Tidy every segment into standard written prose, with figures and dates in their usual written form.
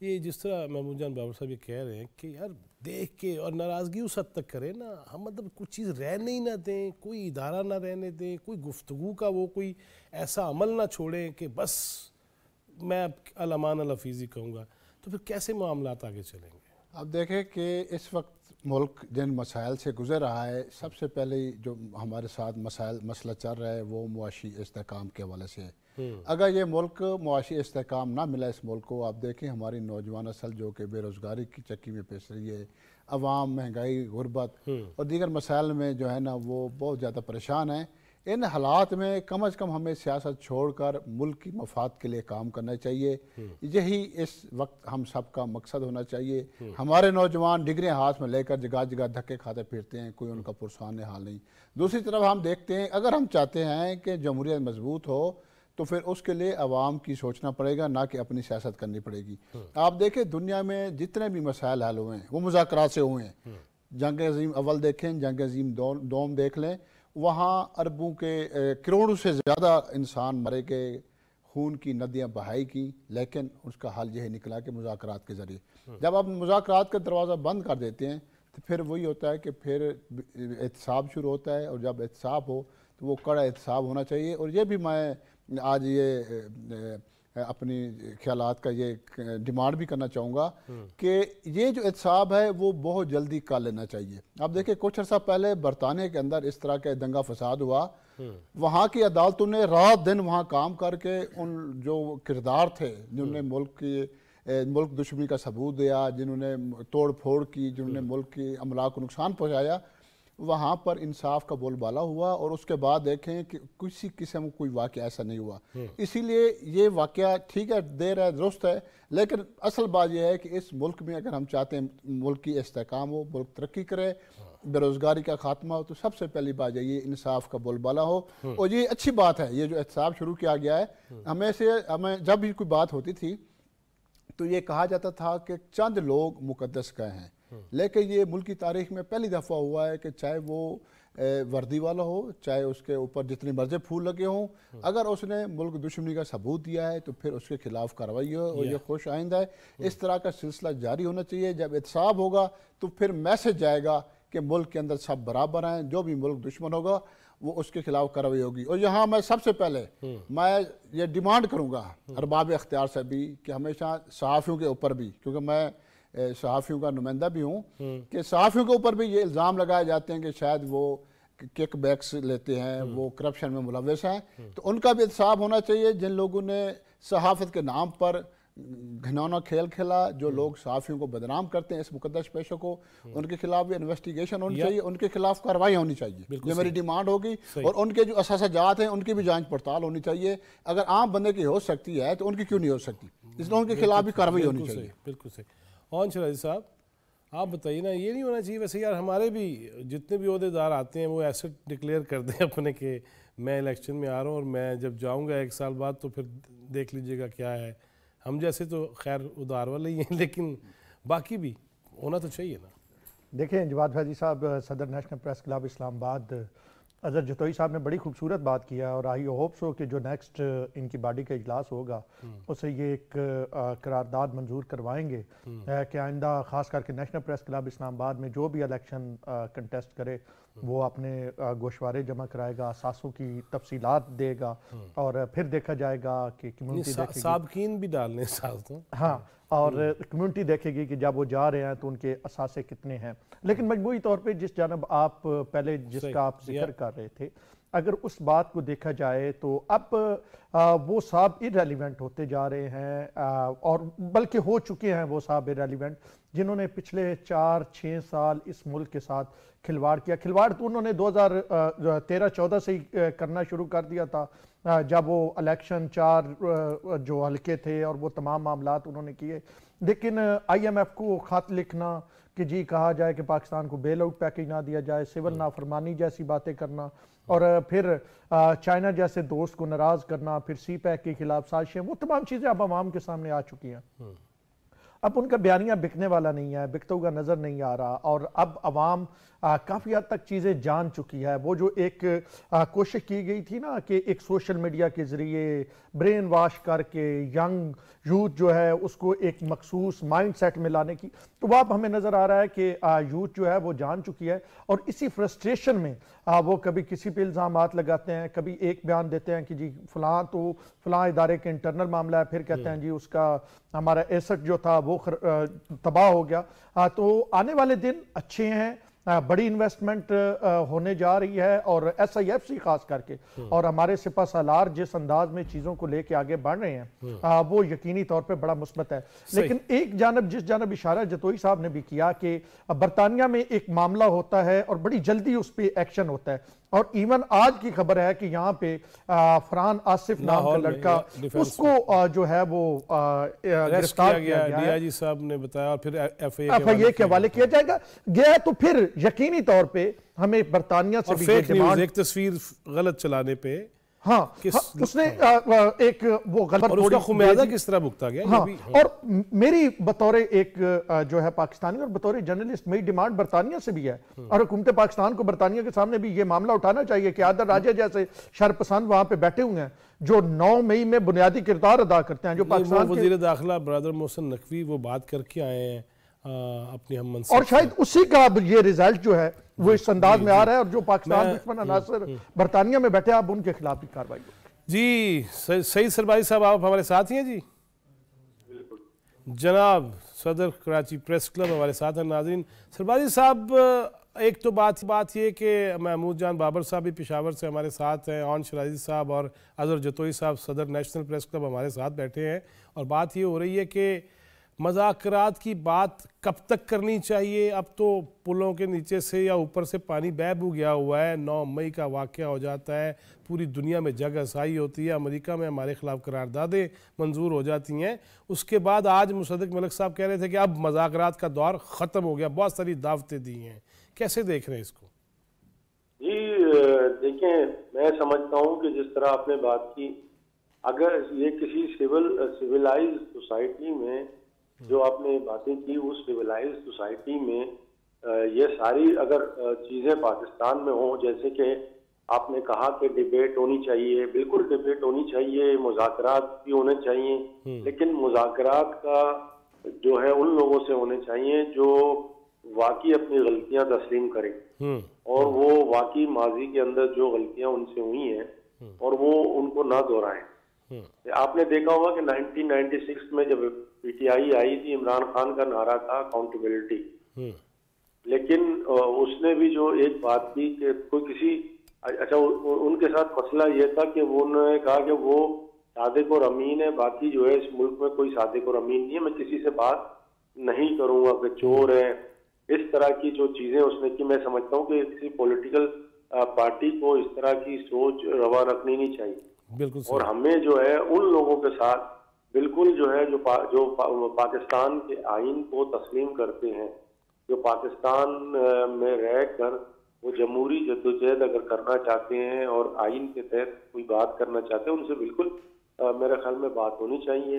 یہ جس طرح محمود جان بابر صاحب یہ کہہ رہے ہیں کہ یار دیکھ کے اور ناراضگی اس حد تک کریں نا، ہم مطلب کچھ چیز رہنے ہی نہ دیں، کوئی ادارہ نہ رہنے دیں، کوئی گفتگو کا وہ کوئی ایسا عمل نہ چھوڑیں کہ بس میں الامان الحفیظی کہوں گا، تو پھر کیسے معاملات آگے چلیں گے؟ اب دیکھیں کہ اس وقت ملک جن مسائل سے گزر رہا ہے، سب سے پہلے جو ہمارے ساتھ مسئلہ چل رہا ہے وہ معاشی استحکام کے حوالے سے ہے۔ اگر یہ ملک معاشی استحکام نہ ملا اس ملک کو، آپ دیکھیں ہماری نوجوان نسل جو کہ بے روزگاری کی چکی میں پھنس رہی ہے، عوام، مہنگائی، غربت اور دیگر مسائل میں جو ہے نا وہ بہت زیادہ پریشان ہیں۔ ان حالات میں کم از کم ہمیں سیاست چھوڑ کر ملک کی مفاد کے لیے کام کرنا چاہیے، یہی اس وقت ہم سب کا مقصد ہونا چاہیے۔ ہمارے نوجوان ڈگریاں ہاتھ میں لے کر جگہ جگہ دھکے کھاتے پھرتے ہیں، کوئی ان کا پرسان حال نہیں۔ دوسری طرف ہم دیکھتے ہیں اگر ہم چاہتے ہیں کہ جمہوریت مضبوط ہو تو پھر اس کے لیے عوام کی سوچنا پڑے گا، نہ کہ اپنی سیاست کرنی پڑے گی۔ آپ دیکھیں دنیا میں جتنے بھی مسائل حل ہوئے ہیں وہ مذاکرات سے ہوئے ہیں۔ جنگ عظیم اول دیکھیں، جنگ عظیم دوم دیکھ لیں، وہاں اربوں کے کروڑوں سے زیادہ انسان مرے گئے، خون کی ندیاں بہائی کی، لیکن اس کا حل یہ نکلا کہ مذاکرات کے ذریعے۔ جب آپ مذاکرات کا دروازہ بند کر دیتے ہیں تو پھر وہی ہوتا ہے کہ پھر احتساب شروع ہوتا ہے، اور جب احتساب ہو تو وہ کڑا احتساب ہونا چاہیے۔ اور یہ بھی میں آج یہ اپنی خیالات کا یہ ڈیمانڈ بھی کرنا چاہوں گا کہ یہ جو احتساب ہے وہ بہت جلدی کر لینا چاہیے۔ اب دیکھیں کچھ عرصہ پہلے برطانیہ کے اندر اس طرح کا دنگا فساد ہوا، وہاں کی عدالتوں نے رات دن وہاں کام کر کے ان جو کردار تھے جنہوں نے ملک دشمنی کا ثبوت دیا، جنہوں نے توڑ پھوڑ کی، جنہوں نے ملک کی املاک کو نقصان پہنچایا، وہاں پر انصاف کا بول بالا ہوا، اور اس کے بعد دیکھیں کہ کسی قسم کوئی واقعہ ایسا نہیں ہوا۔ اسی لیے یہ واقعہ ٹھیک ہے، دیر ہے، درست ہے، لیکن اصل بات یہ ہے کہ اس ملک میں اگر ہم چاہتے ہیں ملک کی استحکام ہو، ملک ترقی کرے، بے روزگاری کا خاتمہ ہو، تو سب سے پہلی بات یہ انصاف کا بول بالا ہو۔ اور یہ اچھی بات ہے، یہ جو احتساب شروع کیا گیا ہے، ہمیں جب بھی کوئی بات ہوتی تھی تو یہ کہا جاتا تھا کہ چند لوگ مقدس گئے ہیں، لیکن یہ ملک کی تاریخ میں پہلی دفعہ ہوا ہے کہ چاہے وہ وردی والا ہو، چاہے اس کے اوپر جتنے مرضی پھول لگے ہوں، اگر اس نے ملک دشمنی کا ثبوت دیا ہے تو پھر اس کے خلاف کارروائی ہو، اور یہ خوش آئند ہے۔ اس طرح کا سلسلہ جاری ہونا چاہیے۔ جب احتساب ہوگا تو پھر میسج جائے گا کہ ملک کے اندر سب برابر ہیں، جو بھی ملک دشمن ہوگا وہ اس کے خلاف کارروائی ہوگی۔ اور یہاں میں سب سے پہلے میں یہ ڈیمانڈ کروں گا ارباب اختیار سے بھی کہ ہمیشہ صحافیوں کے اوپر بھی، کیونکہ میں صحافیوں کا نمائندہ بھی ہوں، کہ صحافیوں کے اوپر بھی یہ الزام لگائے جاتے ہیں کہ شاید وہ کک بیکس لیتے ہیں، وہ کرپشن میں ملوث ہیں، تو ان کا بھی احتساب ہونا چاہیے۔ جن لوگوں نے صحافت کے نام پر گھناؤنا کھیل کھیلا، جو لوگ صحافیوں کو بدنام کرتے ہیں، اس مقدس پیشے کو، ان کے خلاف بھی انویسٹیگیشن ہونی چاہیے، ان کے خلاف کارروائی ہونی چاہیے، یہ میری ڈیمانڈ ہوگی۔ اور ان کے جو اثاثہ جات ہیں ان کی بھی جانچ پڑتال ہونی چاہیے۔ اگر عام بندے کی ہو سکتی ہے تو ان کی کیوں نہیں ہو سکتی؟ اس لیے ان کے خلاف بھی کارروائی ہونی چاہیے۔ بالکل صحیح۔ شراجی صاحب آپ بتائیے نا، یہ نہیں ہونا چاہیے ویسے یار ہمارے بھی جتنے بھی عہدیدار آتے ہیں وہ ایسے ڈکلیئر کر دیں اپنے کہ میں الیکشن میں آ رہا ہوں اور میں جب جاؤں گا 1 سال بعد تو پھر دیکھ لیجئے گا کیا ہے۔ ہم جیسے تو خیر ادار والے ہی ہیں، لیکن باقی بھی ہونا تو چاہیے نا۔ دیکھیں جواد فیضی صاحب، صدر نیشنل پریس کلب اسلام آباد اظہر جتوئی صاحب نے بڑی خوبصورت بات کیا، اور آئی ہوپ سو کہ جو نیکسٹ ان کی باڈی کا اجلاس ہوگا اسے یہ ایک قرارداد منظور کروائیں گے کہ آئندہ خاص کر کے نیشنل پریس کلب اسلام آباد میں جو بھی الیکشن کنٹیسٹ کرے وہ اپنے گوشوارے جمع کرائے گا، اثاثوں کی تفصیلات دے گا، اور پھر دیکھا جائے گا کہ کمیونٹی دیکھے گی، سابقین بھی ڈالنے ساتھ، ہاں، اور کمیونٹی دیکھے گی کہ جب وہ جا رہے ہیں تو ان کے اثاثے کتنے ہیں۔ لیکن مجموعی طور پہ جس جانب آپ پہلے جس کا آپ ذکر کر رہے تھے، اگر اس بات کو دیکھا جائے تو اب وہ صاحب irrelevant ہوتے جا رہے ہیں، اور بلکہ ہو چکے ہیں وہ صاحب irrelevant جنہوں نے پچھلے 4-6 سال اس ملک کے ساتھ کھلواڑ کیا۔ کھلواڑ تو انہوں نے 2013-14 سے ہی کرنا شروع کر دیا تھا، جب وہ الیکشن 4 جو حلقے تھے اور وہ تمام معاملات انہوں نے کیے۔ لیکن آئی ایم ایف کو خط لکھنا کہ جی کہا جائے کہ پاکستان کو بیل آؤٹ پیکج نہ دیا جائے، سول نافرمانی جیسی باتیں کرنا، اور پھر چائنا جیسے دوست کو ناراض کرنا، پھر سی پیک کے خلاف سازشیں، وہ تمام چیزیں اب عوام کے سامنے آ چکی ہیں۔ اب ان کا بیانیہ بکنے والا نہیں ہے، بکتا ہوا نظر نہیں آ رہا، اور اب عوام کافی حد تک چیزیں جان چکی ہے۔ وہ جو ایک کوشش کی گئی تھی نا کہ ایک سوشل میڈیا کے ذریعے برین واش کر کے ینگ یوتھ جو ہے اس کو ایک مخصوص مائنڈ سیٹ میں لانے کی، تو وہ اب ہمیں نظر آ رہا ہے کہ یوتھ جو ہے وہ جان چکی ہے، اور اسی فرسٹریشن میں وہ کبھی کسی پہ الزامات لگاتے ہیں، کبھی ایک بیان دیتے ہیں کہ جی فلاں تو فلاں ادارے کے انٹرنل معاملہ ہے، پھر کہتے ہیں جی اس کا ہمارا ایسٹ جو تھا وہ تباہ ہو گیا۔ تو آنے والے دن اچھے ہیں، بڑی انویسٹمنٹ ہونے جا رہی ہے، اور ایس آئی ایف سی خاص کر کے اور ہمارے سپہ سالار جس انداز میں چیزوں کو لے کے آگے بڑھ رہے ہیں وہ یقینی طور پہ بڑا مثبت ہے۔ لیکن ایک جانب جس جانب اشارہ جتوئی صاحب نے بھی کیا کہ برطانیہ میں ایک معاملہ ہوتا ہے اور بڑی جلدی اس پہ ایکشن ہوتا ہے، اور ایون آج کی خبر ہے کہ یہاں پہ فرحان آصف نام کا لڑکا اس کو جو ہے وہ گرفتار کیا گیا، ڈی آئی جی صاحب نے بتایا، اور پھر ایف آئی اے کے حوالے کیا جائے گا تو پھر یقینی طور پہ ہمیں برطانیہ سے بھی فیک نیوز، ایک تصویر غلط چلانے پہ ہاں اس نے ایک وہ غلط، اور اس کا خمیازہ کس طرح بھگتا گیا۔ اور میری بطور ایک جو ہے پاکستانی اور بطور جرنلسٹ میری ڈیمانڈ برطانیہ سے بھی ہے، اور حکومت پاکستان کو برطانیہ کے سامنے بھی یہ معاملہ اٹھانا چاہیے کہ آدر راجہ جیسے شرپسند وہاں پہ بیٹھے ہوئے ہیں جو 9 مئی میں بنیادی کردار ادا کرتے ہیں، جو پاکستان وزیر داخلہ برادر محسن نقوی وہ بات کر کے آئے ہیں اپنی ہم منصب، اور شاید اسی کا یہ ریزلٹ جو ہے وہ اس انداز میں آ رہا ہے، اور جو پاکستان دشمن عناصر برطانیہ میں بیٹھے اب ان کے خلاف بھی کارروائی ہو۔ جی سعید سربازی صاحب آپ ہمارے ساتھ ہیں جی؟ جناب صدر کراچی پریس کلب ہمارے ساتھ ہیں۔ ناظرین، سربازی صاحب ایک تو بات یہ کہ محمود جان بابر صاحب بھی پشاور سے ہمارے ساتھ ہیں، عون شرازی صاحب اور اظہر جتوئی صاحب صدر نیشنل پریس کلب ہمارے ساتھ بیٹھے ہیں، اور بات یہ ہو رہی ہے کہ مذاکرات کی بات کب تک کرنی چاہیے؟ اب تو پلوں کے نیچے سے یا اوپر سے پانی بہہ بو گیا ہوا ہے، 9 مئی کا واقعہ ہو جاتا ہے، پوری دنیا میں جگ ہنسائی ہوتی ہے، امریکہ میں ہمارے خلاف قراردادیں منظور ہو جاتی ہیں، اس کے بعد آج مصدق ملک صاحب کہہ رہے تھے کہ اب مذاکرات کا دور ختم ہو گیا، بہت ساری دعوتیں دی ہیں، کیسے دیکھ رہے ہیں اس کو؟ جی دیکھیں، میں سمجھتا ہوں کہ جس طرح آپ نے بات کی، اگر یہ کسی سویلائز سوسائٹی میں جو آپ نے باتیں کی، اس سویلائز سوسائٹی میں یہ ساری اگر چیزیں پاکستان میں ہوں، جیسے کہ آپ نے کہا کہ ڈیبیٹ ہونی چاہیے، بالکل ڈیبیٹ ہونی چاہیے، مذاکرات بھی ہونے چاہیے، لیکن مذاکرات کا جو ہے ان لوگوں سے ہونے چاہیے جو واقعی اپنی غلطیاں تسلیم کریں، اور وہ واقعی ماضی کے اندر جو غلطیاں ان سے ہوئی ہیں اور وہ ان کو نہ دہرائیں۔ آپ نے دیکھا ہوگا کہ 1996 میں جب پی ٹی آئی آئی تھی، عمران خان کا نعرہ تھا اکاؤنٹیبلٹی، لیکن اس نے بھی جو ایک بات کی کہ کوئی کسی اچھا ان کے ساتھ مسئلہ یہ تھا کہ وہ انہوں نے کہا کہ وہ صادق اور امین ہے، باقی جو ہے اس ملک میں کوئی صادق اور امین نہیں ہے، میں کسی سے بات نہیں کروں گا کہ چور ہے، اس طرح کی جو چیزیں اس نے کی۔ میں سمجھتا ہوں کہ کسی پولیٹیکل پارٹی کو اس طرح کی سوچ روا رکھنی نہیں چاہیے، بالکل، اور ہمیں جو ہے ان لوگوں کے ساتھ بالکل جو ہے جو پاکستان کے آئین کو تسلیم کرتے ہیں، جو پاکستان میں رہ کر وہ جمہوری جدوجہد اگر کرنا چاہتے ہیں اور آئین کے تحت کوئی بات کرنا چاہتے ہیں، ان سے بالکل میرے خیال میں بات ہونی چاہیے،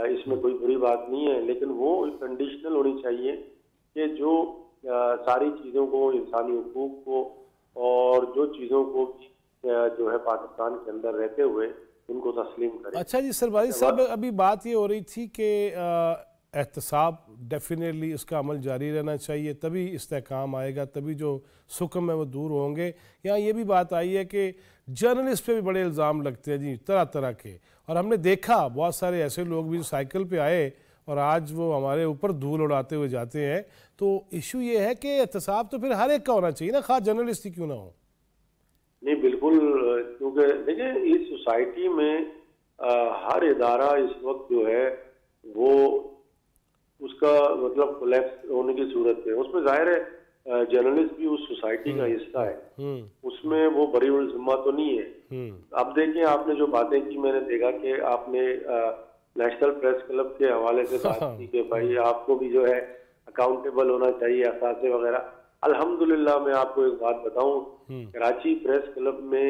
اس میں کوئی بری بات نہیں ہے، لیکن وہ کنڈیشنل ہونی چاہیے کہ جو ساری چیزوں کو، انسانی حقوق کو اور جو چیزوں کو جو ہے پاکستان کے اندر رہتے ہوئے ان کو تسلیم کریں۔ اچھا جی سربازی صاحب، ابھی بات یہ ہو رہی تھی کہ احتساب ڈیفینیٹلی اس کا عمل جاری رہنا چاہیے، تبھی استحکام آئے گا، تبھی جو سکم ہے وہ دور ہوں گے۔ یہاں یہ بھی بات آئی ہے کہ جرنلسٹ پہ بھی بڑے الزام لگتے ہیں جی، طرح طرح کے، اور ہم نے دیکھا بہت سارے ایسے لوگ بھی جو سائیکل پہ آئے اور آج وہ ہمارے اوپر دھول اڑاتے ہوئے جاتے ہیں۔ تو ایشو یہ ہے کہ احتساب تو پھر ہر ایک کا ہونا چاہیے نا، خاص جرنلسٹ ہی کیوں نہ ہو۔ نہیں بالکل، کیونکہ دیکھیں اس سوسائٹی میں ہر ادارہ اس وقت جو ہے وہ اس کا مطلب کولیپس ہونے کی صورت ہے، اس میں ظاہر ہے جرنلسٹ بھی اس سوسائٹی کا حصہ ہے، اس میں وہ بری الذمہ تو نہیں ہے۔ اب دیکھیں آپ نے جو باتیں کی، میں نے دیکھا کہ آپ نے نیشنل پریس کلب کے حوالے سے بات کی کہ بھائی آپ کو بھی جو ہے اکاؤنٹیبل ہونا چاہیے، اثاثے وغیرہ۔ الحمدللہ میں آپ کو ایک بات بتاؤں، کراچی پریس کلب میں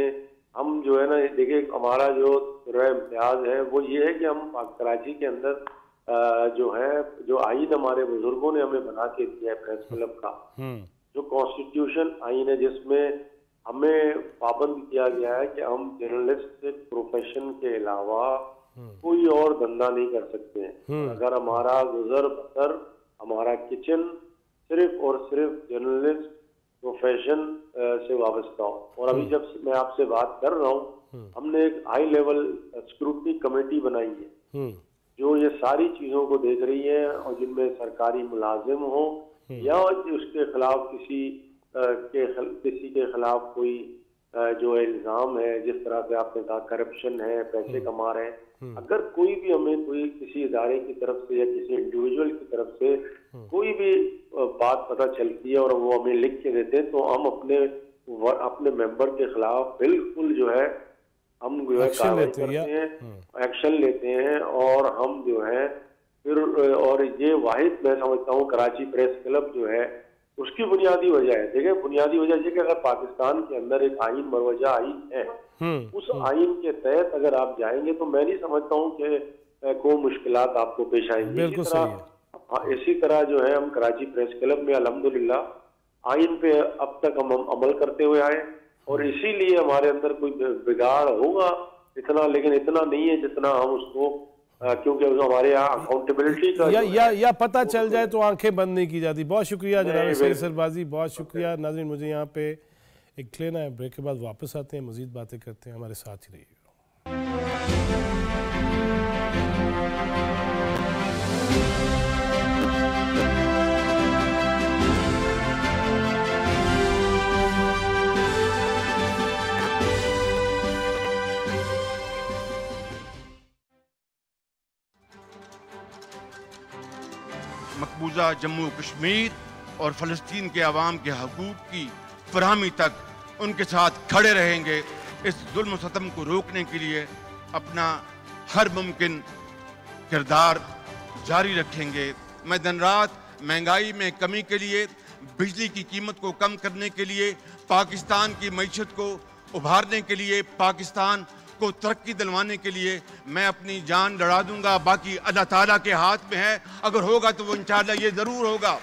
ہم جو ہے نا، دیکھیں ہمارا جو امتیاز ہے وہ یہ ہے کہ ہم کراچی کے اندر جو ہے جو آئین ہمارے بزرگوں نے ہمیں بنا کے دیا ہے پریس کلب کا، جو کانسٹیٹیوشن آئین ہے جس میں ہمیں پابند کیا گیا ہے کہ ہم جرنلسٹ پروفیشن کے علاوہ کوئی اور دھندا نہیں کر سکتے ہیں. اگر ہمارا گزر بسر، ہمارا کچن صرف اور صرف جرنلسٹ پروفیشن سے وابستہ ہو. اور ابھی جب میں آپ سے بات کر رہا ہوں، ہم نے ایک ہائی لیول اسکروٹنی کمیٹی بنائی ہے جو یہ ساری چیزوں کو دیکھ رہی ہے، اور جن میں سرکاری ملازم ہوں یا اس کے خلاف کسی کے خلاف کوئی جو الزام ہے، جس طرح سے آپ نے کہا کرپشن ہے، پیسے کما رہے ہیں، اگر کوئی بھی ہمیں کوئی کسی ادارے کی طرف سے یا کسی انڈیویجول کی طرف سے کوئی بھی بات پتہ چلتی ہے اور وہ ہمیں لکھ کے دیتے ہیں، تو ہم اپنے ممبر کے خلاف بالکل جو ہے ہم جو ہے کارروائی کرتے ہیں، ایکشن لیتے ہیں. اور ہم جو ہے پھر اور یہ واحد میں سمجھتا ہوں کراچی پریس کلب جو ہے اس کی بنیادی وجہ ہے. دیکھیں بنیادی وجہ یہ کہ اگر پاکستان کے اندر ایک آئین مروجہ آئین ہے، اس آئین کے تحت اگر آپ جائیں گے تو میں نہیں سمجھتا ہوں کہ کوئی مشکلات آپ کو پیش آئیں گی. اسی طرح جو ہے ہم کراچی پریس کلب میں الحمدللہ آئین پہ اب تک ہم عمل کرتے ہوئے آئے، اور اسی لیے ہمارے اندر کوئی بگاڑ ہوگا اتنا، لیکن اتنا نہیں ہے جتنا ہم اس کو، کیونکہ ہمارے یہاں اکاؤنٹیبلٹی کا یا پتہ چل جائے تو آنکھیں بند نہیں کی جاتی. بہت شکریہ جناب سید سربازی، بہت شکریہ. ناظرین مجھے یہاں پہ ایک لینا ہے، بریک کے بعد واپس آتے ہیں، مزید باتیں کرتے ہیں، ہمارے ساتھ ہی رہیے گا. مقبوضہ جموں کشمیر اور فلسطین کے عوام کے حقوق کی فراہمی تک ان کے ساتھ کھڑے رہیں گے. اس ظلم و ستم کو روکنے کے لیے اپنا ہر ممکن کردار جاری رکھیں گے. میں دن رات مہنگائی میں کمی کے لیے، بجلی کی قیمت کو کم کرنے کے لیے، پاکستان کی معیشت کو ابھارنے کے لیے، پاکستان کو ترقی دلوانے کے لیے میں اپنی جان لڑا دوں گا. باقی اللہ تعالیٰ کے ہاتھ میں ہے، اگر ہوگا تو وہ انشاءاللہ یہ ضرور ہوگا.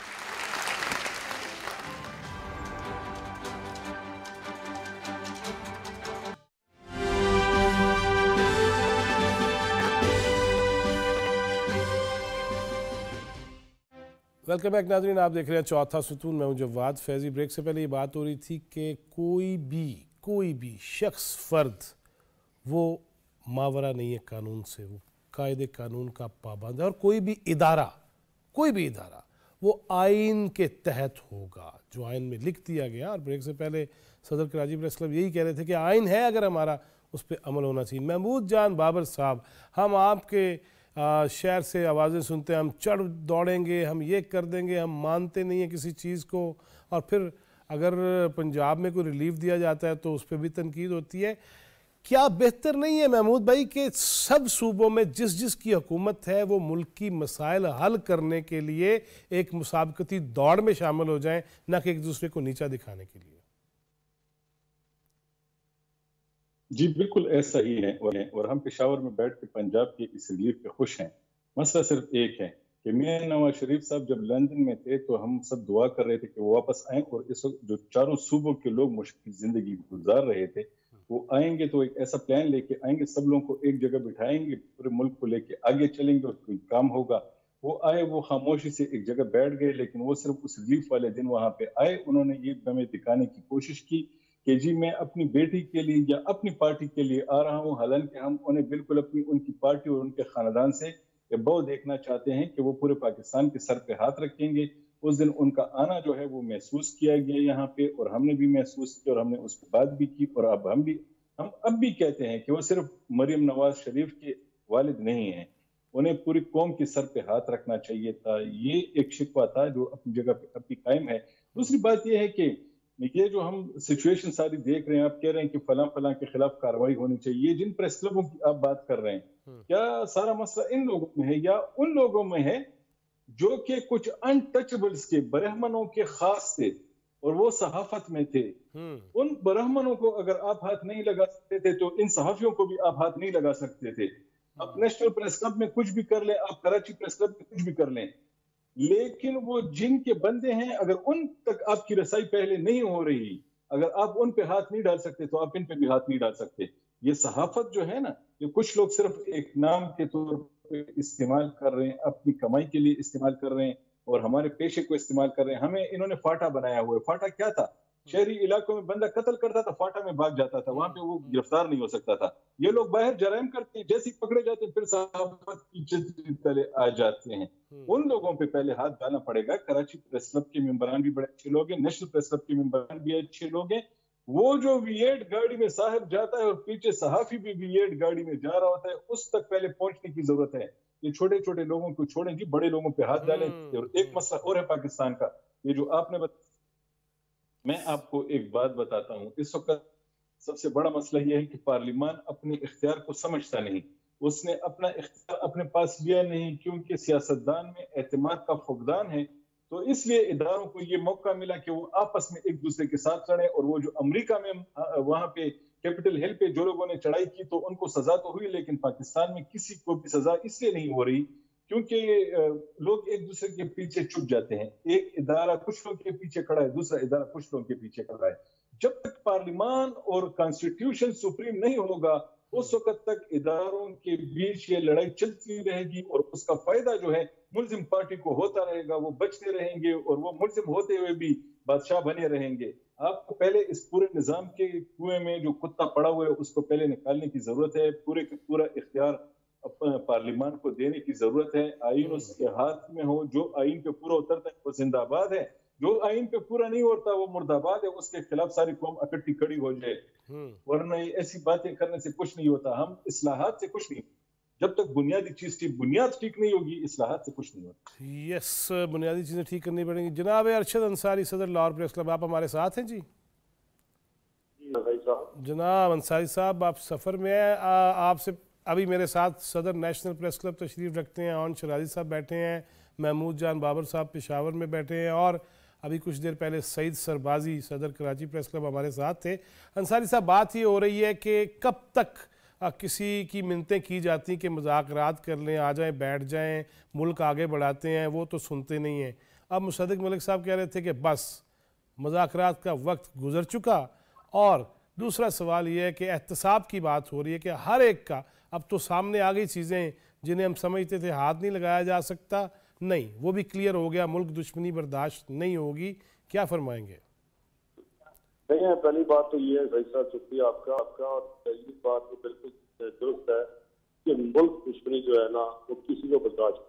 ویلکم بیک ناظرین، آپ دیکھ رہے ہیں چوتھا ستون، میں ہوں جواد فیضی. بریک سے پہلے یہ بات ہو رہی تھی کہ کوئی بھی شخص، فرد وہ ماورا نہیں ہے قانون سے، وہ قاعدے قانون کا پابند ہے، اور کوئی بھی ادارہ وہ آئین کے تحت ہوگا جو آئین میں لکھ دیا گیا. اور بریک سے پہلے صدر کراچی پریس کلب یہی کہہ رہے تھے کہ آئین ہے، اگر ہمارا اس پہ عمل ہونا چاہیے. محمود جان بابر صاحب، ہم آپ کے شہر سے آوازیں سنتے ہیں، ہم چڑھ دوڑیں گے، ہم یہ کر دیں گے، ہم مانتے نہیں ہیں کسی چیز کو، اور پھر اگر پنجاب میں کوئی ریلیف دیا جاتا ہے تو اس پہ بھی تنقید ہوتی ہے. کیا بہتر نہیں ہے محمود بھائی کہ سب صوبوں میں جس کی حکومت ہے وہ ملک کی مسائل حل کرنے کے لیے ایک مسابقتی دوڑ میں شامل ہو جائیں، نہ کہ ایک دوسرے کو نیچا دکھانے کے لیے؟ جی بالکل ایسا ہی ہے، اور ہم پشاور میں بیٹھ کے پنجاب کی اس ریلیف پہ خوش ہیں. مسئلہ صرف ایک ہے کہ میاں نواز شریف صاحب جب لندن میں تھے تو ہم سب دعا کر رہے تھے کہ وہ واپس آئیں، اور اس وقت جو چاروں صوبوں کے لوگ مشکل زندگی گزار رہے تھے وہ آئیں گے تو ایک ایسا پلان لے کے آئیں گے، سب لوگوں کو ایک جگہ بٹھائیں گے، پورے ملک کو لے کے آگے چلیں گے اور کوئی کام ہوگا. وہ آئے، وہ خاموشی سے ایک جگہ بیٹھ گئے، لیکن وہ صرف اس ریلیف والے دن وہاں پہ آئے. انہوں نے یہ ہمیں دکھانے کی کوشش کی کہ جی میں اپنی بیٹی کے لیے یا اپنی پارٹی کے لیے آ رہا ہوں، حالانکہ ہم انہیں بالکل ان کی پارٹی اور ان کے خاندان سے بہو دیکھنا چاہتے ہیں کہ وہ پورے پاکستان کے سر پہ ہاتھ رکھیں گے. اس دن ان کا آنا جو ہے وہ محسوس کیا گیا یہاں پہ، اور ہم نے بھی محسوس کیا، اور ہم نے اس پہ بات بھی کی. اور ہم اب بھی کہتے ہیں کہ وہ صرف مریم نواز شریف کے والد نہیں ہیں، انہیں پوری قوم کے سر پہ ہاتھ رکھنا چاہیے تھا. یہ ایک شکوہ تھا جو اپنی جگہ پہ اب بھی قائم ہے. دوسری بات یہ ہے کہ یہ جو ہم سچویشن ساری دیکھ رہے ہیں، آپ کہہ رہے ہیں کہ فلاں کے خلاف کارروائی ہونی چاہیے. جن پریس کلبوں کی آپ بات کر رہے ہیں، کیا سارا مسئلہ ان لوگوں میں ہے یا ان لوگوں میں ہے جو کہ کچھ انٹچبلز کے برہمنوں کے خاص تھے اور وہ صحافت میں تھے؟ ان برہمنوں کو اگر آپ ہاتھ نہیں لگا سکتے تھے تو ان صحافیوں کو بھی آپ ہاتھ نہیں لگا سکتے تھے. آپ نیشنل پریس کلب میں کچھ بھی کر لیں, آپ کراچی پریس کلب میں کچھ بھی کر لیں, لیکن وہ جن کے بندے ہیں اگر ان تک آپ کی رسائی پہلے نہیں ہو رہی, اگر آپ ان پہ ہاتھ نہیں ڈال سکتے تو آپ ان پہ بھی ہاتھ نہیں ڈال سکتے. یہ صحافت جو ہے نا, یہ کچھ لوگ صرف ایک نام کے طور پہ استعمال کر رہے ہیں, اپنی کمائی کے لیے استعمال کر رہے ہیں اور ہمارے پیشے کو استعمال کر رہے ہیں. ہمیں انہوں نے فاٹا بنایا ہوا ہے. فاٹا کیا تھا؟ شہری علاقوں میں بندہ قتل کرتا تھا, فاٹا میں بھاگ جاتا تھا, وہاں پہ وہ گرفتار نہیں ہو سکتا تھا. یہ لوگ باہر جرائم کرتے ہیں, جیسے پکڑے جاتے ہیں پھر صحافت کی چھتری تلے آ جاتے ہیں. ان لوگوں پہ پہلے ہاتھ ڈالنا پڑے گا. کراچی پریس کلب کے ممبران بھی بڑے اچھے لوگ ہیں, نیشنل پریس کلب کے ممبران بھی اچھے لوگ ہیں. وہ جو V8 گاڑی میں صاحب جاتا ہے اور پیچھے صحافی بھی V8 گاڑی میں جا رہا ہوتا ہے, اس تک پہلے پہنچنے کی ضرورت ہے. یہ چھوٹے چھوٹے لوگوں کو چھوڑیں جی, بڑے لوگوں پہ ہاتھ ڈالیں. اور ایک مسئلہ اور ہے پاکستان کا, یہ جو آپ نے میں آپ کو ایک بات بتاتا ہوں. اس وقت سب سے بڑا مسئلہ یہ ہے کہ پارلیمان اپنے اختیار کو سمجھتا نہیں. اس نے اپنا اختیار اپنے پاس لیا نہیں, کیونکہ سیاستدان میں اعتماد کا فقدان ہے. تو اس لیے اداروں کو یہ موقع ملا کہ وہ آپس میں ایک دوسرے کے ساتھ لڑیں. اور وہ جو امریکہ میں وہاں پہ کیپٹل ہل پہ جو لوگوں نے چڑھائی کی تو ان کو سزا تو ہوئی, لیکن پاکستان میں کسی کو بھی سزا اس لیے نہیں ہو رہی کیونکہ لوگ ایک دوسرے کے پیچھے چھپ جاتے ہیں. ایک ادارہ کچھ لوگ کے پیچھے کھڑا ہے, دوسرا ادارہ کچھ لوگ کے پیچھے کھڑا ہے. جب تک پارلیمان اور کانسٹیٹیوشن سپریم نہیں ہوگا اس وقت تک اداروں کے بیچ یہ لڑائی چلتی رہے گی, اور اس کا فائدہ جو ہے ملزم پارٹی کو ہوتا رہے گا. وہ بچتے رہیں گے اور وہ ملزم ہوتے ہوئے بھی بادشاہ بنے رہیں گے. آپ کو پہلے اس پورے نظام کے کنویں میں جو کتا پڑا ہوا ہے اس کو پہلے نکالنے کی ضرورت ہے. پورے کا پورا اختیار پارلیمان کو دینے کی ضرورت ہے. آئین اس کے ہاتھ میں ہو, جو آئین پہ پورا اترتا ہے وہ زندہ باد ہے, جو آئین پہ پورا نہیں ہوتا وہ مردہ باد ہے. اس کے خلاف ساری قوم اکٹھی کھڑی ہو جائے, ورنہ ایسی باتیں کرنے سے کچھ نہیں ہوتا. ہم اصلاحات سے کچھ نہیں, جب تک بنیادی چیز کی بنیاد ٹھیک نہیں ہوگی اصلاحات سے کچھ نہیں ہوتا. یس, بنیادی چیزیں ٹھیک کرنی پڑیں گی. جناب ارشد انصاری, صدر لاہور پریس کلب, آپ ہمارے ساتھ ہیں جی؟ جناب انصاری صاحب, آپ سفر میں ہیں. آپ سے ابھی میرے ساتھ صدر نیشنل پریس کلب تشریف رکھتے ہیں, عون شرازی صاحب بیٹھے ہیں, محمود جان بابر صاحب پشاور میں بیٹھے ہیں, اور ابھی کچھ دیر پہلے سعید سربازی صدر کراچی پریس کلب ہمارے ساتھ تھے. انصاری صاحب, بات یہ ہو رہی ہے کہ کب تک کسی کی منتیں کی جاتی کہ مذاکرات کر لیں, آ جائیں, بیٹھ جائیں, ملک آگے بڑھاتے ہیں, وہ تو سنتے نہیں ہیں. اب مصدق ملک صاحب کہہ رہے تھے کہ بس مذاکرات کا وقت گزر چکا. اور دوسرا سوال یہ ہے کہ احتساب کی بات ہو رہی ہے کہ ہر ایک کا اب تو سامنے آ گئی چیزیں جنہیں ہم سمجھتے تھے ہاتھ نہیں لگایا جا سکتا, نہیں, وہ بھی کلیئر ہو گیا, ملک دشمنی برداشت نہیں ہوگی. کیا فرمائیں گے؟ نہیں, پہلی بات تو یہ ہے بھائی صاحب, شکریہ آپ کا. پہلی بات تو بالکل درست ہے کہ ملک دشمنی جو ہے نا وہ کسی کو برداشت,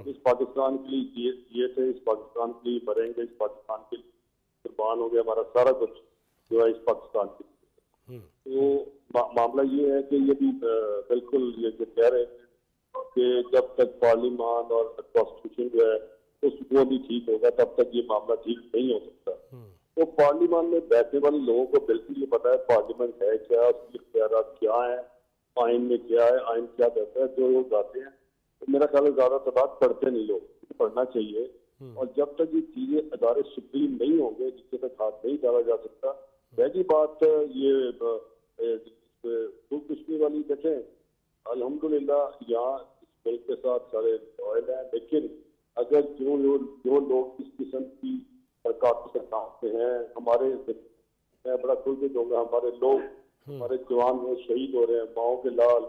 اس پاکستان کے لیے جیے تھے, اس پاکستان کے لیے مریں گے, اس پاکستان کے لیے قربان ہو گیا ہمارا سارا کچھ جو ہے اس پاکستان کے لیے. تو معاملہ یہ ہے کہ یہ بھی بالکل یہ جو کہہ رہے ہیں کہ جب تک پارلیمان اور کانسٹیٹیوشن جو ہے اس وہ بھی ٹھیک ہوگا تب تک یہ معاملہ ٹھیک نہیں ہو سکتا. تو پارلیمان میں بیٹھنے والے لوگوں کو بالکل یہ پتا ہے پارلیمنٹ ہے کیا, اس کی اختیارات کیا ہیں, آئین میں کیا ہے, آئین کیا کہتا ہے. جو لوگ آتے ہیں تو میرا خیال ہے زیادہ تعداد پڑھتے نہیں, لوگ پڑھنا چاہیے. اور جب تک یہ چیزیں ادارے سپریم نہیں ہوں گے جس تک ہاتھ نہیں ڈالا جا سکتا. پہلی بات یہ ملک دشمنی والی دیکھیں, الحمدللہ یہاں اس ملک کے ساتھ سارے فوائد ہیں, لیکن اگر جو لوگ اس قسم کی کافی سکتے ہیں, ہمارے میں بڑا کھل دوں گا, ہمارے لوگ ہمارے جوان میں شہید ہو رہے ہیں, ماؤں کے لال,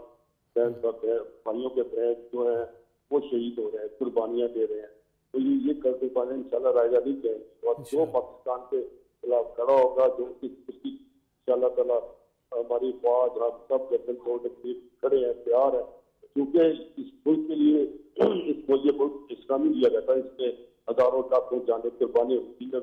بھائیوں کے بہن جو ہیں وہ شہید ہو رہے ہیں, قربانیاں دے رہے ہیں. تو یہ کرتے پانے انشاءاللہ رائے گا نہیں جائیں گے. اور جو پاکستان کے خلاف کھڑا ہوگا, جو اس کی انشاءاللہ تعالیٰ ہماری فوج, ہم سب گردن توڑ کے کھڑے ہیں, تیار ہیں. کیونکہ اس ملک کے لیے اس کو یہ ملک اسلامی دیا جاتا ہے, اس میں ہزاروں لاکھوں جانیں قربانی ہوتی ہے.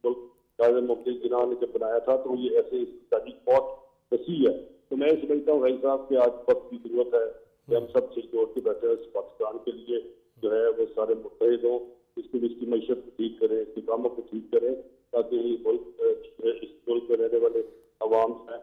ملک قائد مفتی جناح نے جب بنایا تھا تو یہ ایسے اس کی تاریخ بہت وسیع ہے. تو میں سمجھتا ہوں بھائی صاحب کہ آج وقت کی ضرورت ہے کہ ہم سب سے جوڑ کے بیٹھے ہیں, اس پاکستان کے لیے جو ہے وہ سارے متحد ہوں, اس کی معیشت کو ٹھیک کریں, اس کی کاموں کو ٹھیک کریں, تاکہ یہ ملک اس ملک میں رہنے والے عوام ہیں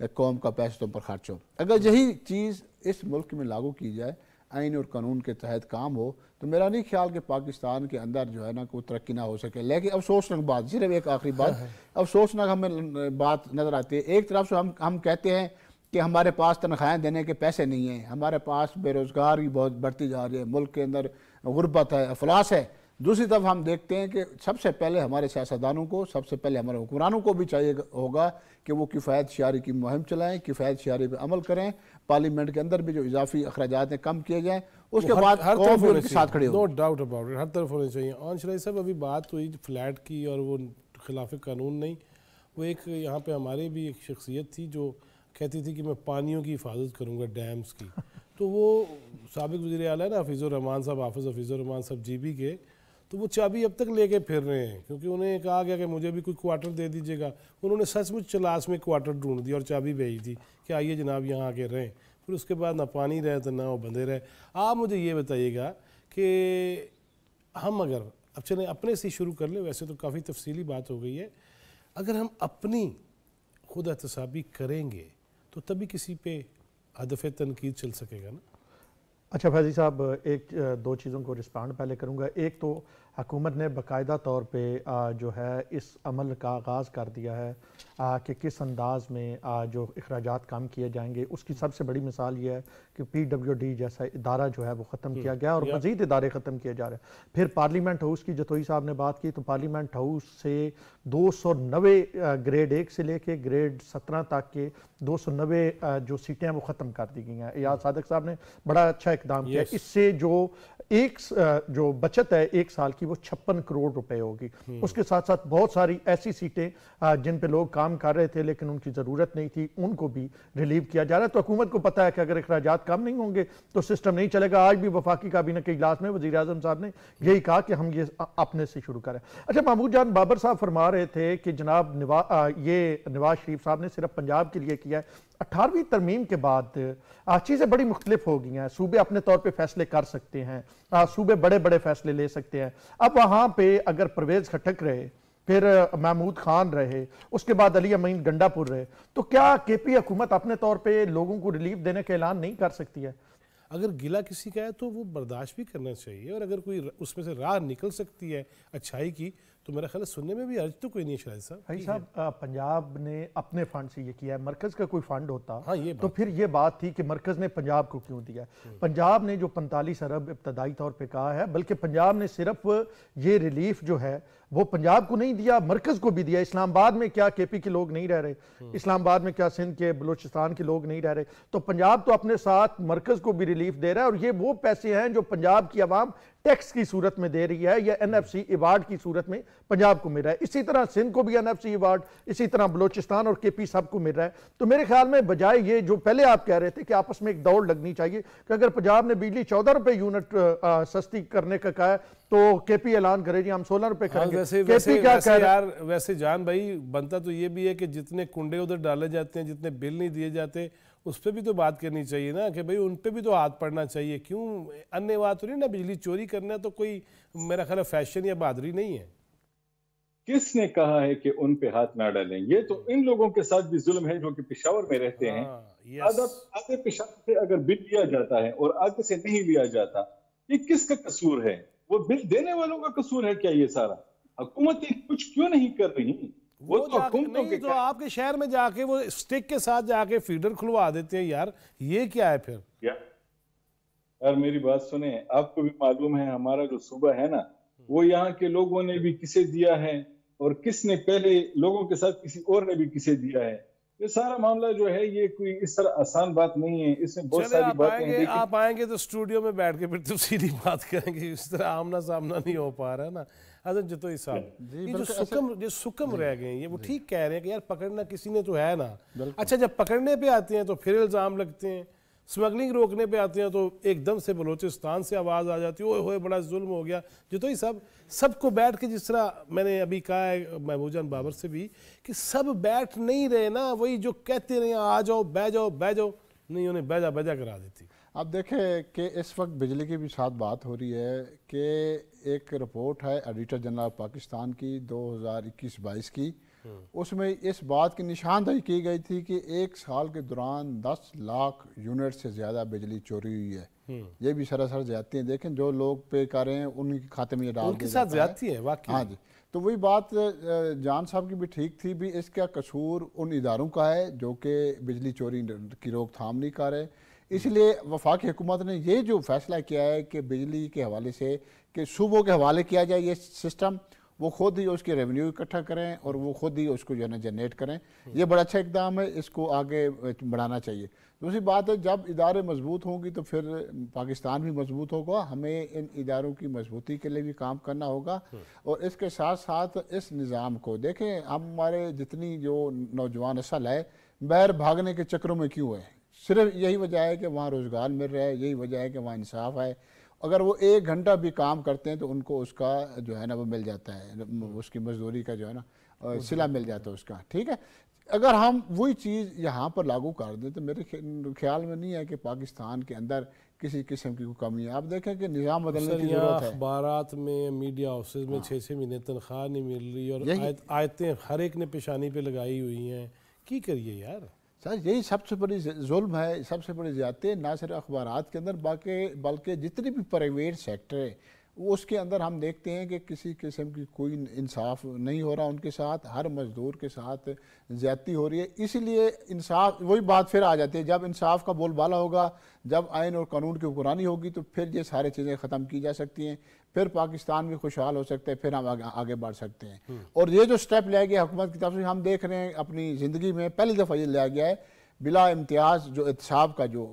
قوم کا پیسہ تم پر خرچ ہو. اگر یہی چیز اس ملک میں لاگو کی جائے آئین اور قانون کے تحت کام ہو تو میرا نہیں خیال کہ پاکستان کے اندر جو ہے نا کوئی ترقی نہ ہو سکے. لیکن افسوسناک بات, صرف ایک آخری بات, افسوسناک ہمیں بات نظر آتی ہے. ایک طرف سے ہم کہتے ہیں کہ ہمارے پاس تنخواہیں دینے کے پیسے نہیں ہیں, ہمارے پاس بے روزگاری بہت بڑھتی جا رہی ہے, ملک کے اندر غربت ہے, افلاس ہے. دوسری طرف ہم دیکھتے ہیں کہ سب سے پہلے ہمارے سیاستدانوں کو, سب سے پہلے ہمارے حکمرانوں کو بھی چاہیے ہوگا کہ وہ کفایت شعاری کی مہم چلائیں, کفایت شعاری پہ عمل کریں, پارلیمنٹ کے اندر بھی جو اضافی اخراجات ہیں کم کیے جائیں, اس کے بعد قوم بھی ان کے ساتھ کھڑی ہو. نو ڈاؤٹ اباؤٹ اٹ, ہر طرف ہونے چاہیے. شرائع صاحب ابھی بات ہوئی فلیٹ کی اور وہ خلاف قانون نہیں, وہ ایک یہاں پہ ہماری بھی ایک شخصیت تھی جو کہتی تھی کہ میں پانیوں کی حفاظت کروں گا, ڈیمز کی. تو وہ سابق وزیر اعلیٰ ہے نا حفیظ الرحمان صاحب, حافظ حفیظ الرحمان صاحب جی بی کے, تو وہ چابی اب تک لے کے پھر رہے ہیں کیونکہ انہیں کہا گیا کہ مجھے بھی کوئی کوارٹر دے دیجیے گا. انہوں نے سچ مچ چلاس میں کوارٹر ڈھونڈ دیا اور چابی بھیج دی کہ آئیے جناب یہاں آ کے رہیں. پھر اس کے بعد نہ پانی رہے تو نہ وہ بندے رہے. آپ مجھے یہ بتائیے گا کہ ہم اگر اب چلیں اپنے سے شروع کر لیں, ویسے تو کافی تفصیلی بات ہو گئی ہے, اگر ہم اپنی خود احتسابی کریں گے تو تبھی کسی پہ ہدف تنقید چل سکے گا نا. اچھا فیضی صاحب, ایک دو چیزوں کو رسپانڈ پہلے کروں گا. ایک تو حکومت نے باقاعدہ طور پہ جو ہے اس عمل کا آغاز کر دیا ہے کہ کس انداز میں جو اخراجات کم کیے جائیں گے. اس کی سب سے بڑی مثال یہ ہے کہ پی ڈبلیو ڈی جیسا ادارہ جو ہے وہ ختم کیا گیا اور مزید ادارے ختم کیے جا رہے ہیں. پھر پارلیمنٹ ہاؤس کی جتوئی صاحب نے بات کی تو پارلیمنٹ ہاؤس سے 290 گریڈ 1 سے لے کے گریڈ 17 تک کے 290 جو سیٹیں ہیں وہ ختم کر دی گئی ہیں. ایاز صادق صاحب نے بڑا اچھا اقدام کیا. اس سے جو بچت ہے ایک سال کی وہ 56 کروڑ روپے ہوگی. اس کے ساتھ ساتھ بہت ساری ایسی سیٹیں جن پہ لوگ کام کر رہے تھے لیکن ان کی ضرورت نہیں تھی, ان کو بھی ریلیو کیا جا رہا ہے. تو حکومت کو پتہ ہے کہ اگر اخراجات کم نہیں ہوں گے تو سسٹم نہیں چلے گا. آج بھی وفاقی کابینہ کے اجلاس میں وزیر اعظم صاحب نے یہی کہا کہ ہم یہ اپنے سے شروع کریں. اچھا, محمود جان بابر صاحب فرما رہے تھے کہ جناب یہ نواز شریف صاحب نے صرف پنجاب کے لیے کیا ہے. 18ویں ترمیم کے بعد چیزیں بڑی مختلف ہو گئی ہیں. صوبے اپنے طور پہ فیصلے کر سکتے ہیں, صوبے بڑے بڑے فیصلے لے سکتے ہیں. اب وہاں پہ اگر پرویز خٹک رہے, پھر محمود خان رہے, اس کے بعد علی امین گنڈا پور رہے, تو کیا کے پی حکومت اپنے طور پہ لوگوں کو ریلیف دینے کا اعلان نہیں کر سکتی ہے؟ اگر گلہ کسی کا ہے تو وہ برداشت بھی کرنا چاہیے, اور اگر کوئی اس میں سے راہ نکل سکتی ہے اچھائی کی تو میرا خیال ہے سننے میں بھی حرج تو کوئی نہیں ہے. شاہد صاحب بھائی صاحب, پنجاب نے اپنے فنڈ سے یہ کیا ہے, مرکز کا کوئی فنڈ ہوتا تو پھر یہ بات تھی کہ مرکز نے پنجاب کو کیوں دیا. پنجاب نے جو 45 ارب ابتدائی طور پہ کہا ہے, بلکہ پنجاب نے صرف یہ ریلیف جو ہے وہ پنجاب کو نہیں دیا, مرکز کو بھی دیا. اسلام آباد میں کیا کے پی کے لوگ نہیں رہ رہے, اسلام آباد میں کیا سندھ کے بلوچستان کے لوگ نہیں رہ رہے, تو پنجاب تو اپنے ساتھ مرکز کو بھی ریلیف دے رہا ہے. اور یہ وہ پیسے ہیں جو پنجاب کی عوام ٹیکس کی صورت میں دے رہی ہے یا این ایف سی ایوارڈ کی صورت میں پنجاب کو مل رہا ہے. اسی طرح سندھ کو بھی این ایف سی ایوارڈ, اسی طرح بلوچستان اور کے پی سب کو مل رہا ہے. تو میرے خیال میں بجائے یہ جو پہلے آپ کہہ رہے تھے کہ آپس میں ایک دوڑ لگنی چاہیے کہ اگر پنجاب نے بجلی 14 روپے یونٹ سستی کرنے کا کہا ہے تو کے پی اعلان کرے جی ہم 16 روپے کریں گے. ویسے جان بھائی بنتا تو یہ بھی ہے کہ جتنے کنڈے ادھر ڈالے جاتے ہیں, جتنے بل نہیں دیے جاتے, اس پہ بھی تو بات کرنی چاہیے نا کہ بھئی ان پہ بھی تو ہاتھ پڑنا چاہیے. کیوں انیہ بات تو نہیں نا, بجلی چوری کرنا تو کوئی میرا خیال فیشن یا بہادری نہیں ہے. کس نے کہا ہے کہ ان پہ ہاتھ نہ ڈالیں؟ یہ تو ان لوگوں کے ساتھ بھی ظلم ہے جو کہ پشاور میں رہتے ہیں. آدھے پشاور سے اگر بل لیا جاتا ہے اور آگے سے نہیں لیا جاتا, یہ کس کا قصور ہے؟ وہ بل دینے والوں کا قصور ہے کیا؟ یہ سارا حکومت کچھ کیوں نہیں کر رہی؟ وہ تو حکومتوں کے تو آپ کے شہر میں جا کے وہ سٹک کے ساتھ جا کے فیڈر کھلوا دیتے ہیں یار, یہ کیا ہے پھر؟ یار میری بات سنیں, آپ کو بھی معلوم ہے ہمارا جو صوبہ ہے نا, وہ یہاں کے لوگوں نے بھی کسے دیا ہے اور کس نے پہلے لوگوں کے ساتھ کسی اور نے بھی کسے دیا ہے. یہ سارا معاملہ جو ہے یہ کوئی اس طرح آسان بات نہیں ہے, اس میں بہت ساری باتیں ہیں. آپ آئیں گے تو اسٹوڈیو میں بیٹھ کے پھر تفصیلی بات کریں گے, اس طرح آمنا سامنا نہیں ہو پا رہا ہے نا. حضرت جتوئی صاحب جو سکم رہ گئے ہیں, یہ وہ ٹھیک کہہ رہے ہیں کہ یار پکڑنا کسی نے تو ہے نا. اچھا جب پکڑنے پہ آتے ہیں تو پھر الزام لگتے ہیں, سمگلنگ روکنے پہ آتے ہیں تو ایک دم سے بلوچستان سے آواز آ جاتی ہے, اوئے ہوئے بڑا ظلم ہو گیا. جتوئی صاحب سب کو بیٹھ کے, جس طرح میں نے ابھی کہا ہے محمود جان بابر سے بھی, کہ سب بیٹھ نہیں رہے نا, وہی جو کہتے رہے آ جاؤ بہ جاؤ بہ جاؤ, نہیں انہیں بیجا کرا دیتی. آپ دیکھیں کہ اس وقت بجلی کی بھی ساتھ بات ہو رہی ہے کہ ایک رپورٹ ہے ایڈیٹر جنرل پاکستان کی 2021-22 کی, اس میں اس بات کی نشاندہی کی گئی تھی کہ 1 سال کے دوران 10 لاکھ یونٹ سے زیادہ بجلی چوری ہوئی ہے. یہ بھی سراسر زیادتی ہیں. دیکھیں جو لوگ پے کر رہے ہیں ان کے کھاتے میں یہ ڈال ان کے ساتھ زیادتی ہے واقعی. ہاں جی. تو وہی بات جان صاحب کی بھی ٹھیک تھی بھی اس کا قصور ان اداروں کا ہے جو کہ بجلی چوری کی روک تھام نہیں کر رہے. اس لیے وفاقی حکومت نے یہ جو فیصلہ کیا ہے کہ بجلی کے حوالے سے کہ صوبوں کے حوالے کیا جائے یہ سسٹم, وہ خود ہی اس کے ریونیو اکٹھا کریں اور وہ خود ہی اس کو جو ہے نا جنریٹ کریں. یہ بڑا اچھا اقدام ہے, اس کو آگے بڑھانا چاہیے. دوسری بات ہے جب ادارے مضبوط ہوں گی تو پھر پاکستان بھی مضبوط ہوگا. ہمیں ان اداروں کی مضبوطی کے لیے بھی کام کرنا ہوگا اور اس کے ساتھ ساتھ اس نظام کو دیکھیں. ہمارے جتنی جو نوجوان نسل ہے باہر بھاگنے کے چکروں میں کیوں ہے؟ صرف یہی وجہ ہے کہ وہاں روزگار مل رہا ہے, یہی وجہ ہے کہ وہاں انصاف ہے. اگر وہ 1 گھنٹہ بھی کام کرتے ہیں تو ان کو اس کا جو ہے نا وہ مل جاتا ہے, اس کی مزدوری کا جو ہے نا صلہ مل جاتا ہے اس کا. ٹھیک ہے, اگر ہم وہی چیز یہاں پر لاگو کر دیں تو میرے خیال میں نہیں ہے کہ پاکستان کے اندر کسی قسم کی کوئی کمی ہے. آپ دیکھیں کہ نظام بدلنے کی ضرورت ہے. اخبارات میں میڈیا ہاؤسز میں 6 مہینے تنخواہ نہیں مل رہی اور آیتیں ہر ایک نے پیشانی پہ لگائی ہوئی ہیں. کی کریے یار سر, یہی سب سے بڑی ظلم ہے, سب سے بڑی زیادتی ہے. نہ صرف اخبارات کے اندر بلکہ جتنی بھی پرائیویٹ سیکٹر ہے اس کے اندر ہم دیکھتے ہیں کہ کسی قسم کی کوئی انصاف نہیں ہو رہا ان کے ساتھ. ہر مزدور کے ساتھ زیادتی ہو رہی ہے. اسی لیے انصاف, وہی بات پھر آ جاتی ہے جب انصاف کا بول بالا ہوگا, جب آئین اور قانون کی حکمرانی ہوگی تو پھر یہ ساری چیزیں ختم کی جا سکتی ہیں. پھر پاکستان بھی خوشحال ہو سکتا ہے, پھر ہم آگے بڑھ سکتے ہیں. اور یہ جو سٹیپ لیا گیا حکومت کی طرف سے, ہم دیکھ رہے ہیں اپنی زندگی میں پہلی دفعہ یہ لیا گیا ہے بلا امتیاز جو احتساب کا جو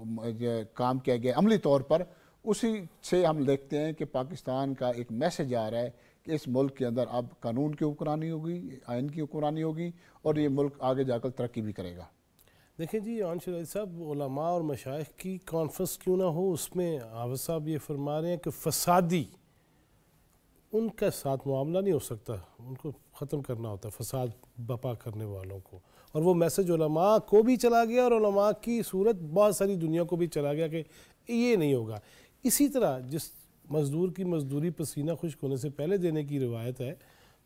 کام کیا گیا عملی طور پر, اسی سے ہم دیکھتے ہیں کہ پاکستان کا ایک میسج آ رہا ہے کہ اس ملک کے اندر اب قانون کی حکمرانی ہوگی, آئین کی حکمرانی ہوگی اور یہ ملک آگے جا کر ترقی بھی کرے گا. دیکھیں جی عون شریف صاحب, علماء اور مشائخ کی کانفرنس کیوں نہ ہو, اس میں حافظ صاحب یہ فرما رہے ہیں کہ فسادی ان کا ساتھ معاملہ نہیں ہو سکتا, ان کو ختم کرنا ہوتا ہے فساد بپا کرنے والوں کو. اور وہ میسج علماء کو بھی چلا گیا اور علماء کی صورت بہت ساری دنیا کو بھی چلا گیا کہ یہ نہیں ہوگا. اسی طرح جس مزدور کی مزدوری پسینہ خشک ہونے سے پہلے دینے کی روایت ہے,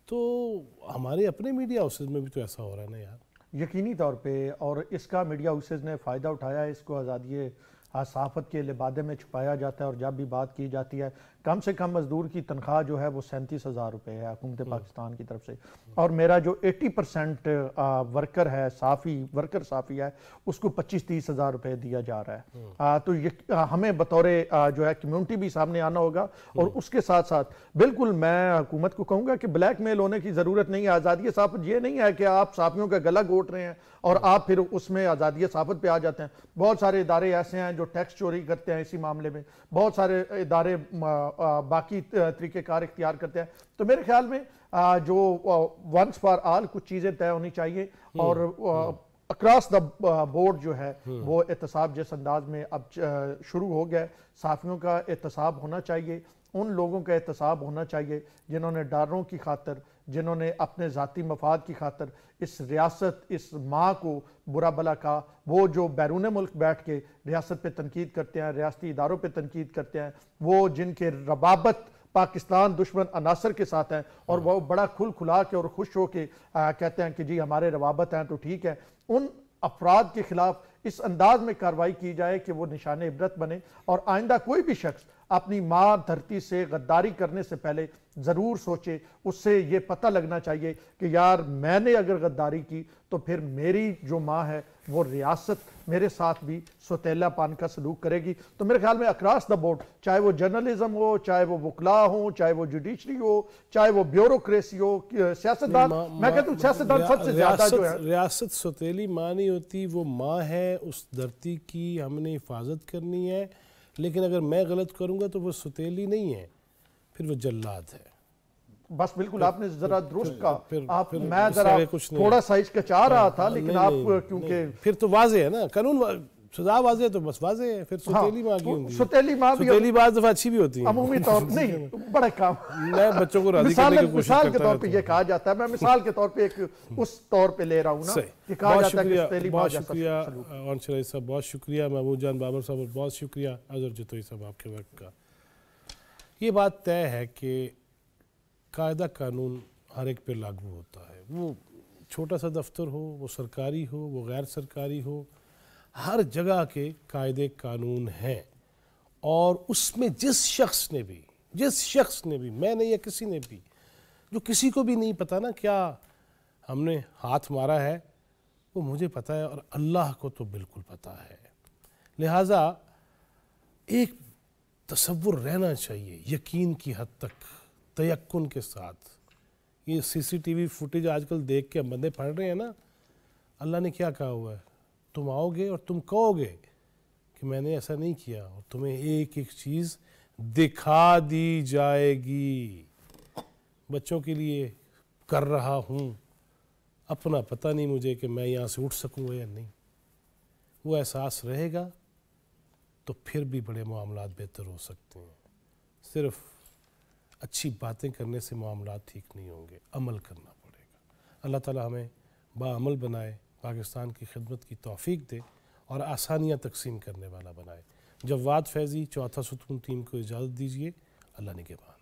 تو ہمارے اپنے میڈیا ہاؤسز میں بھی تو ایسا ہو رہا ہے نا یار. یقینی طور پہ, اور اس کا میڈیا ہاؤسز نے فائدہ اٹھایا ہے. اس کو آزادی صحافت کے لبادے میں چھپایا جاتا ہے اور جب بھی بات کی جاتی ہے کم سے کم مزدور کی تنخواہ جو ہے وہ 37,000 روپے ہے حکومت پاکستان کی طرف سے, اور میرا جو 80% ورکر ہے, ورکر صافی ہے, اس کو 25-30 ہزار روپے دیا جا رہا ہے. تو ہمیں بطور جو ہے کمیونٹی بھی سامنے آنا ہوگا. اور اس کے ساتھ ساتھ بالکل میں حکومت کو کہوں گا کہ بلیک میل ہونے کی ضرورت نہیں ہے. آزادی صحافت یہ نہیں ہے کہ آپ صحافیوں کا گلا گھونٹ رہے ہیں اور آپ پھر اس میں آزادی صحافت پہ آ جاتے ہیں. بہت سارے ادارے ایسے ہیں جو ٹیکس چوری کرتے ہیں اسی معاملے میں, بہت سارے ادارے باقی طریقہ کار اختیار کرتے ہیں. تو میرے خیال میں جو ونس فار آل کچھ چیزیں طے ہونی چاہیے اور اکراس دا بورڈ جو ہے وہ احتساب جس انداز میں اب شروع ہو گیا ہے, صحافیوں کا احتساب ہونا چاہیے, ان لوگوں کا احتساب ہونا چاہیے جنہوں نے ڈالروں کی خاطر, جنہوں نے اپنے ذاتی مفاد کی خاطر اس ریاست, اس ماں کو برا بلا کہا. وہ جو بیرون ملک بیٹھ کے ریاست پہ تنقید کرتے ہیں, ریاستی اداروں پہ تنقید کرتے ہیں, وہ جن کے ربابت پاکستان دشمن عناصر کے ساتھ ہیں اور وہ بڑا کھل کھلا کے اور خوش ہو کے کہتے ہیں کہ جی ہمارے روابط ہیں تو ٹھیک ہے, ان افراد کے خلاف اس انداز میں کارروائی کی جائے کہ وہ نشان عبرت بنے. اور آئندہ کوئی بھی شخص اپنی ماں دھرتی سے غداری کرنے سے پہلے ضرور سوچے, اس سے یہ پتہ لگنا چاہیے کہ یار میں نے اگر غداری کی تو پھر میری جو ماں ہے وہ ریاست میرے ساتھ بھی سوتیلا پان کا سلوک کرے گی. تو میرے خیال میں اکراس دا بورڈ, چاہے وہ جرنلزم ہو, چاہے وہ وکلاء ہوں, چاہے وہ جوڈیشری ہو, چاہے وہ بیوروکریسی ہو, سیاستدان, میں کہتا ہوں سیاستدان سب سے زیادہ جو ہے. ریاست سوتیلی ماں نہیں ہوتی, وہ ماں ہے, اس دھرتی کی ہم نے حفاظت کرنی ہے. لیکن اگر میں غلط کروں گا تو وہ سوتیلی نہیں ہے, پھر وہ جلاد ہے. بس بالکل آپ نے ذرا درست کہا. میں ذرا تھوڑا سا ہچکچا رہا تھا, لیکن آپ کیونکہ پھر تو واضح ہے نا, قانون سزا واضح ہے تو بس واضح ہے. پھر سوتیلی ماں کی ہوتی ہے, سوتیلی ماں بھی سوتیلی بعض دفعہ اچھی بھی ہوتی ہے عمومی طور پر نہیں, بڑا کام. میں بچوں کو راضی کرنے کی کوشش کرتا ہوں. مثال کے طور پہ یہ کہا جاتا ہے, میں مثال کے طور پہ ایک اس طور پہ لے رہا ہوں نا کہ کہا جاتا ہے کہ سوتیلی ماں جیسا سلوک. عون شریف صاحب بہت شکریہ, محمود جان بابر صاحب بہت شکریہ, اظہر جتوئی صاحب آپ کے وقت کا. یہ بات طے ہے کہ قاعدہ قانون ہر ایک پہ لاگو ہوتا ہے, وہ چھوٹا سا دفتر ہو، وہ سرکاری ہو، وہ غیر سرکاری ہو، ہر جگہ کے قاعدے قانون ہیں، اور اس میں جس شخص نے بھی میں نے یا کسی نے بھی، جو کسی کو بھی نہیں پتا نا کیا ہم نے ہاتھ مارا ہے، وہ مجھے پتا ہے اور اللہ کو تو بالکل پتا ہے. لہٰذا ایک تصور رہنا چاہیے یقین کی حد تک، تیقن کے ساتھ. یہ سی سی ٹی وی فوٹیج آج کل دیکھ کے ہم بندے پڑھ رہے ہیں نا، اللہ نے کیا کہا ہوا ہے، تم آؤ گے اور تم کہو گے کہ میں نے ایسا نہیں کیا، اور تمہیں ایک ایک چیز دکھا دی جائے گی. بچوں کے لیے کر رہا ہوں، اپنا پتہ نہیں مجھے کہ میں یہاں سے اٹھ سکوں گا یا نہیں. وہ احساس رہے گا تو پھر بھی بڑے معاملات بہتر ہو سکتے ہیں. صرف اچھی باتیں کرنے سے معاملات ٹھیک نہیں ہوں گے، عمل کرنا پڑے گا. اللہ تعالی ہمیں باعمل بنائے، پاکستان کی خدمت کی توفیق دے اور آسانیاں تقسیم کرنے والا بنائے. جواد فیضی، چوتھا ستون ٹیم کو اجازت دیجیے. اللہ نگہبان.